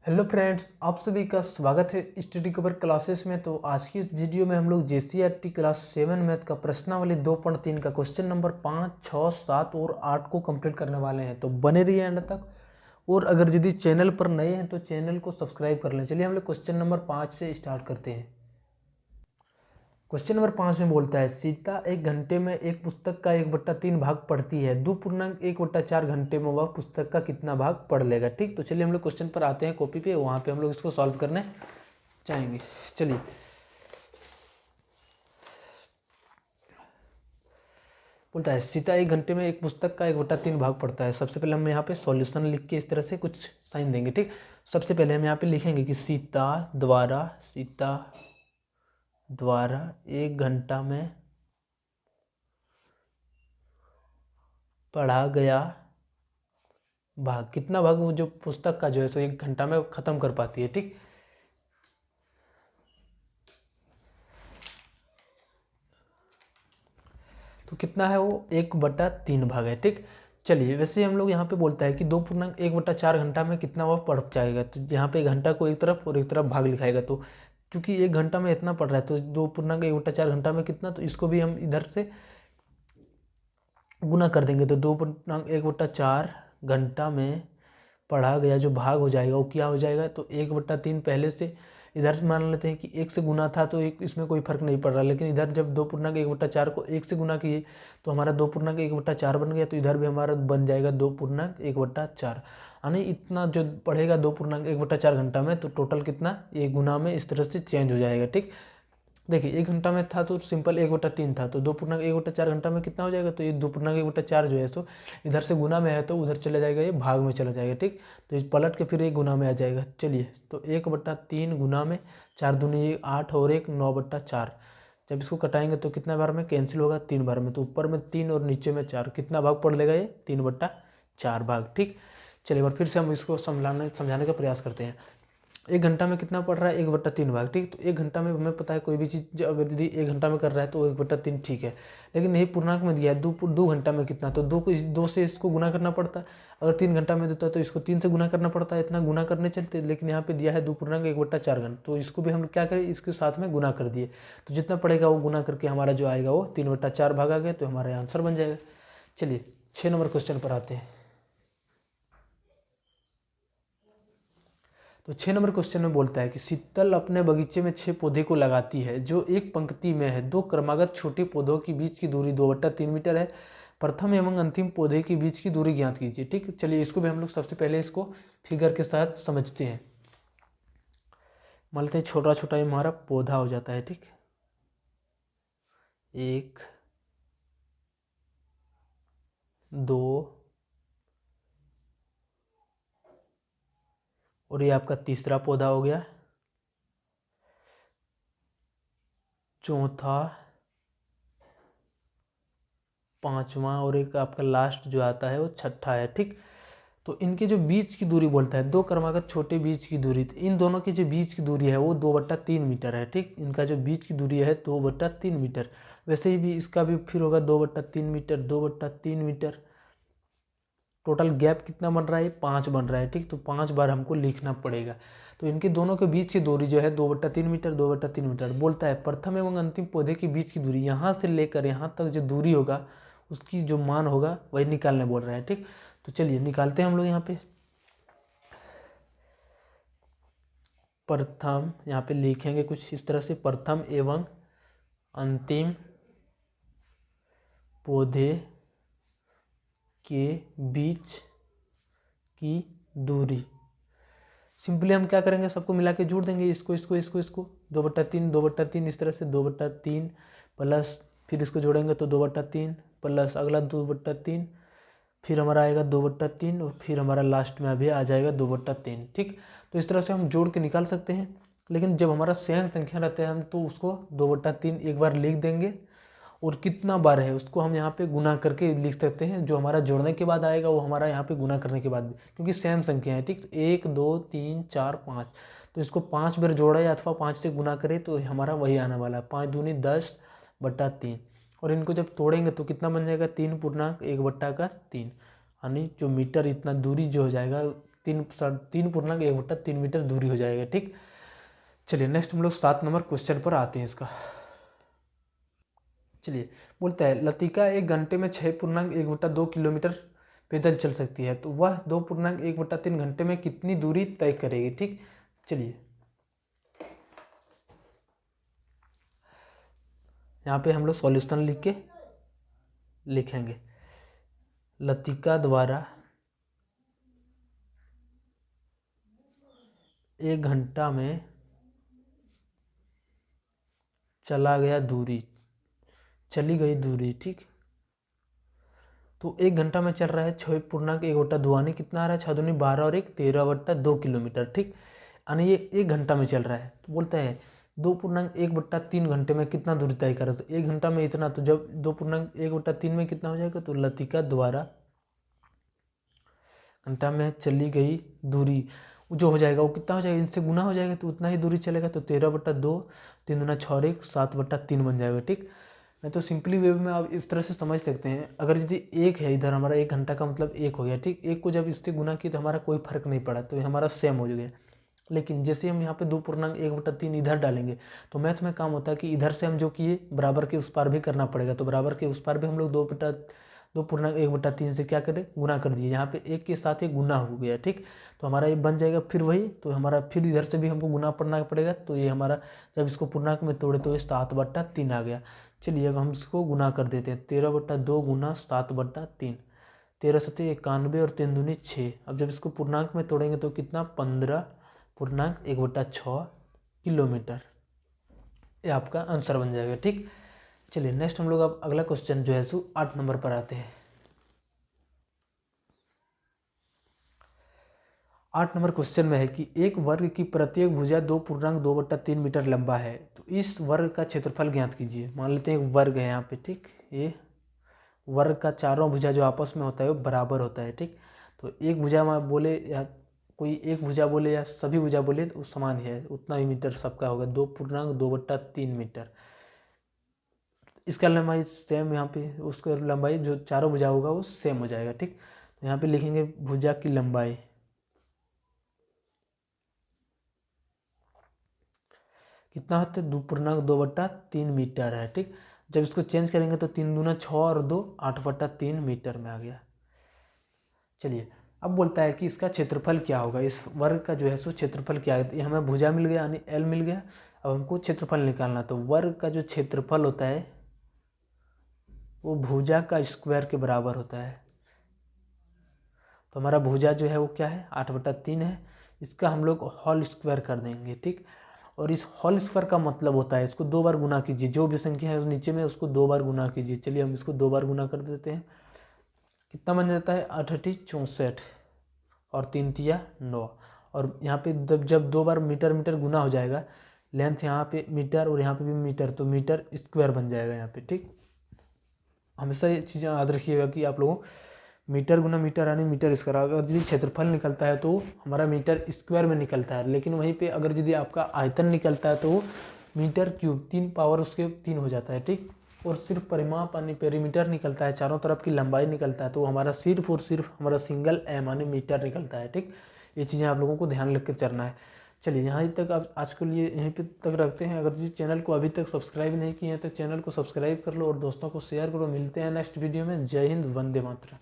Hello friends, आप सभी का स्वागत है स्टडी कवर क्लासेस में। तो आज की इस वीडियो में हम लोग JCRT क्लास 7 मैथ का प्रश्नावली 2.3 का क्वेश्चन नंबर 5, 6, 7 और 8 को कंप्लीट करने वाले हैं। तो बने रहिए एंड तक। और अगर यदि चैनल पर नए हैं तो चैनल को सब्सक्राइब कर लें। चलिए हम लोग क्वेश्चन नंबर 5 से स्टार्ट करते हैं। क्वेश्चन नंबर 5 में बोलता है, सीता 1 घंटे में एक पुस्तक का 1/3 भाग पढ़ती है। 2.1/4 घंटे में वह पुस्तक का कितना भाग पढ़ लेगा। ठीक, तो चलिए हम लोग क्वेश्चन पर आते हैं कॉपी पे, वहाँ पे हम लोग इसको सॉल्व करने चाहेंगे। चलिए बोलता है, सीता 1 घंटे में एक पुस्तक का 1/3 भाग पढ़ता है। सबसे पहले हम यहाँ पे सॉल्यूशन लिख के इस तरह से कुछ साइन देंगे। ठीक, सबसे पहले हम यहाँ पे लिखेंगे कि सीता द्वारा 1 घंटा में पढ़ा गया भाग, कितना भाग वो जो पुस्तक का जो है सो 1 घंटा में खत्म कर पाती है। ठीक, तो कितना है वो 1/3 भाग है। ठीक, चलिए वैसे हम लोग यहाँ पे बोलता है कि 2.1/4 घंटा में कितना वह पढ़ जाएगा। तो यहाँ पे घंटा को एक तरफ और एक तरफ भाग लिखाएगा। तो चूंकि 1 घंटा में इतना पढ़ रहा है तो 2.1/4 घंटा में कितना, तो इसको भी हम इधर से गुना कर देंगे। तो 2.1/4 घंटा में पढ़ा गया जो भाग हो जाएगा वो क्या हो जाएगा। तो 1/3 पहले से इधर मान लेते हैं कि 1 से गुना था तो एक इसमें कोई फर्क नहीं पड़ रहा, लेकिन इधर जब 2.1/4 को 1 से गुना किए तो हमारा 2.1/4 बन गया। तो इधर भी हमारा बन जाएगा 2.1/4, यानी इतना जो पढ़ेगा 2.1/4 घंटा में, तो टोटल कितना ये गुना में इस तरह से चेंज हो जाएगा। ठीक, देखिए 1 घंटा में था तो सिंपल 1/3 था, तो 2.1/4 घंटा में कितना हो जाएगा। तो ये 2.1/4 जो है सो इधर से गुना में है तो उधर चला जाएगा, ये भाग में चला जाएगा। ठीक, तो इस पलट के फिर ये गुना में आ जाएगा। चलिए तो 1/3 गुना में 4 दूनी 8 और 1 9/4। जब इसको कटाएंगे तो कितना बार में कैंसिल होगा, 3 बार में। तो ऊपर में 3 और नीचे में 4, कितना भाग पड़ लेगा ये 3/4 भाग। ठीक, चलिए एक बार फिर से हम इसको समझाने का प्रयास करते हैं। 1 घंटा में कितना पड़ रहा है 1/3 भाग। ठीक, तो 1 घंटा में हमें पता है कोई भी चीज़ अगर यदि 1 घंटा में कर रहा है तो 1/3 ठीक है, लेकिन यही पूर्णांक में दिया है 2 घंटा में कितना, तो 2 से इसको गुना करना पड़ता है। अगर 3 घंटा में देता है तो इसको 3 से गुना करना पड़ता है, इतना गुना करने चलते, लेकिन यहाँ पे दिया है 2.1/4 घंटा, तो इसको भी हम लोग क्या करें, इसके साथ में गुना कर दिए। तो जितना पड़ेगा वो गुना करके हमारा जो आएगा वो 3/4 भाग आ गया, तो हमारा आंसर बन जाएगा। चलिए 6 नंबर क्वेश्चन पर आते हैं। तो 6 नंबर क्वेश्चन में बोलता है कि शीतल अपने बगीचे में 6 पौधे को लगाती है जो एक पंक्ति में है। 2 क्रमागत छोटे पौधों के बीच की दूरी 2/3 मीटर है। प्रथम एवं अंतिम पौधे के बीच की दूरी ज्ञात कीजिए। ठीक, चलिए इसको भी हम लोग सबसे पहले इसको फिगर के साथ समझते हैं। मान लेते हैं छोटा छोटा हमारा पौधा हो जाता है। ठीक, 1 2 और ये आपका तीसरा पौधा हो गया, चौथा, पांचवा और एक आपका लास्ट जो आता है वो छठा है। ठीक, तो इनके जो बीच की दूरी बोलता है 2 क्रमागत छोटे बीच की दूरी, तो इन दोनों की जो बीच की दूरी है वो 2/3 मीटर है। ठीक, इनका जो बीच की दूरी है 2/3 मीटर। वैसे ही भी इसका भी फिर होगा 2/3 मीटर, 2/3 मीटर। टोटल गैप कितना बन रहा है, 5 बन रहा है। ठीक, तो 5 बार हमको लिखना पड़ेगा। तो इनके दोनों के बीच की दूरी जो है 2/3 मीटर, 2/3 मीटर। बोलता है प्रथम एवं अंतिम पौधे के बीच की दूरी, यहाँ से लेकर यहाँ तक जो दूरी होगा उसकी जो मान होगा वही निकालने बोल रहा है। ठीक, तो चलिए निकालते हैं हम लोग यहाँ पे। प्रथम यहाँ पे लिखेंगे कुछ इस तरह से, प्रथम एवं अंतिम पौधे के बीच की दूरी। सिंपली हम क्या करेंगे, सबको मिला के जोड़ देंगे, इसको इसको इसको इसको 2/3 2/3 इस तरह से 2/3 प्लस फिर इसको जोड़ेंगे तो 2/3 प्लस अगला 2/3, फिर हमारा आएगा 2/3 और फिर हमारा लास्ट में अभी आ जाएगा 2/3। ठीक, तो इस तरह से हम जोड़ के निकाल सकते हैं, लेकिन जब हमारा सेम संख्या रहता है हम तो उसको 2/3 एक बार लिख देंगे और कितना बार है उसको हम यहाँ पे गुना करके लिख सकते हैं। जो हमारा जोड़ने के बाद आएगा वो हमारा यहाँ पे गुना करने के बाद भी, क्योंकि सेम संख्या है। ठीक, तो 1 2 3 4 5, तो इसको 5 बार जोड़ा या अथवा 5 से गुना करें तो हमारा वही आने वाला है, 5 दूनी 10/3। और इनको जब तोड़ेंगे तो कितना बन जाएगा 3.1/3, यानी जो मीटर इतना दूरी जो हो जाएगा 3.1/3 मीटर दूरी हो जाएगा। ठीक, चलिए नेक्स्ट हम लोग 7 नंबर क्वेश्चन पर आते हैं इसका। चलिए बोलता है लतिका 1 घंटे में 6.1/2 किलोमीटर पैदल चल सकती है, तो वह 2.1/3 घंटे में कितनी दूरी तय करेगी। ठीक, चलिए यहाँ पे हम लोग सॉल्यूशन लिख के लिखेंगे। लतिका द्वारा 1 घंटा में चली गई दूरी। ठीक, तो 1 घंटा में चल रहा है 6.1/2 यानी कितना आ रहा है, 6 दूनी 12 और 1 13/2 किलोमीटर। ठीक, यानी ये 1 घंटा में चल रहा है, तो बोलता है 2.1/3 घंटे में कितना दूरी तय करा, तो 1 घंटा में इतना, तो जब 2.1/3 में कितना हो जाएगा, तो लतिका द्वारा घंटा में चली गई दूरी जो हो जाएगा वो कितना हो जाएगा, इनसे गुना हो जाएगा तो उतना ही दूरी चलेगा, तो 13/2 3 दूना 6 और 1 7/3 बन जाएगा। ठीक, नहीं तो सिंपली वे में आप इस तरह से समझ सकते हैं, अगर यदि 1 है इधर हमारा 1 घंटा का मतलब 1 हो गया। ठीक, 1 को जब इससे गुना किया तो हमारा कोई फर्क नहीं पड़ा, तो ये हमारा सेम हो गया। लेकिन जैसे हम यहाँ पे 2.1/3 इधर डालेंगे तो मैथ में काम होता है कि इधर से हम जो किए बराबर के उस पार भी करना पड़ेगा, तो बराबर के उस पार भी हम लोग 2.1/3 से क्या करें, गुना कर दिए। यहाँ पे 1 के साथ ये गुना हो गया। ठीक, तो हमारा ये बन जाएगा फिर वही, तो हमारा फिर इधर से भी हमको गुना पढ़ना पड़ेगा, तो ये हमारा जब इसको पूर्णांक में तोड़े तो ये 7/3 आ गया। चलिए अब हम इसको गुना कर देते हैं, 13/2 गुना 7/3, 13 सत्ते 91 और 3 दूनी 6। अब जब इसको पूर्णांक में तोड़ेंगे तो कितना 15.1/6 किलोमीटर, ये आपका आंसर बन जाएगा। ठीक, चलिए नेक्स्ट हम लोग अब अगला क्वेश्चन जो है सो 8 नंबर पर आते हैं। 8 नंबर क्वेश्चन में है कि एक वर्ग की प्रत्येक भुजा 2.2/3 मीटर लंबा है, तो इस वर्ग का क्षेत्रफल ज्ञात कीजिए। मान लेते हैं एक वर्ग है यहाँ पे। ठीक, ये वर्ग का चारों भुजा जो आपस में होता है वो बराबर होता है। ठीक, तो एक भुजा में बोले या कोई एक भुजा बोले या सभी भुजा बोले तो समान ही है, उतना ही मीटर सबका होगा, 2.2/3 मीटर। इसका लंबाई सेम, यहाँ पे उसका लंबाई जो चारों भुजा होगा वो सेम हो जाएगा। ठीक, तो यहाँ पे लिखेंगे भुजा की लंबाई कितना होता है, 2.2/3 मीटर है। ठीक, जब इसको चेंज करेंगे तो 3 दूना 6 और 2 8/3 मीटर में आ गया। चलिए अब बोलता है कि इसका क्षेत्रफल क्या होगा, इस वर्ग का जो है सो क्षेत्रफल क्या है। ये हमें भुजा मिल गया यानी एल मिल गया, अब हमको क्षेत्रफल निकालना, तो वर्ग का जो क्षेत्रफल होता है वो भुजा का स्क्वायर के बराबर होता है। तो हमारा भुजा जो है वो क्या है 8/3 है, इसका हम लोग होल स्क्वायर कर देंगे। ठीक, और इस होल स्क्वायर का मतलब होता है इसको 2 बार गुना कीजिए, जो भी संख्या है उस नीचे में उसको 2 बार गुना कीजिए। चलिए हम इसको 2 बार गुना कर देते हैं, कितना बन जाता है 8 × 64 और 3 × 9, और यहाँ पे जब 2 बार मीटर मीटर गुना हो जाएगा, लेंथ यहाँ पे मीटर और यहाँ पे भी मीटर, तो मीटर स्क्वायर बन जाएगा यहाँ पे। ठीक, हमेशा ये चीज़ें याद रखिएगा कि आप लोगों मीटर गुना मीटर यानी मीटर स्क्वायर, अगर यदि क्षेत्रफल निकलता है तो हमारा मीटर स्क्वायर में निकलता है, लेकिन वहीं पे अगर यदि आपका आयतन निकलता है तो मीटर क्यूब 3 पावर उसके 3 हो जाता है। ठीक, और सिर्फ परिमाप यानी पेरीमीटर निकलता है, चारों तरफ की लंबाई निकलता है, तो हमारा सिर्फ और सिर्फ हमारा सिंगल एम यानी मीटर निकलता है। ठीक, ये चीज़ें आप लोगों को ध्यान रख कर चलना है। चलिए यहाँ तक आप आज के लिए यहीं पे तक रखते हैं। अगर जिस चैनल को अभी तक सब्सक्राइब नहीं किए हैं तो चैनल को सब्सक्राइब कर लो और दोस्तों को शेयर करो। मिलते हैं नेक्स्ट वीडियो में। जय हिंद, वंदे मातरम।